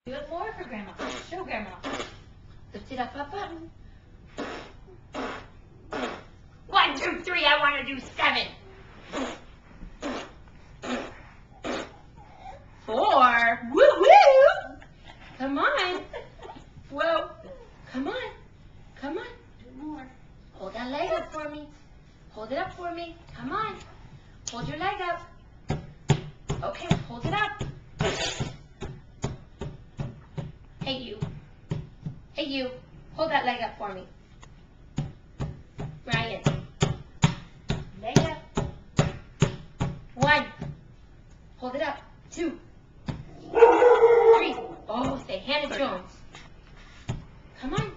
Do it more for Grandma. Show Grandma. Lift it up. 1, 2, 3. I want to do 7. 4. Woo-woo! Come on. Whoa. Come on. Come on. Do more. Hold that leg up for me. Hold it up for me. Come on. Hold your leg up. Okay, hold it up. Hey, you. Hey, you. Hold that leg up for me. Ryan. Leg up. 1. Hold it up. 2. 3. Oh, say Hannah Jones. Come on.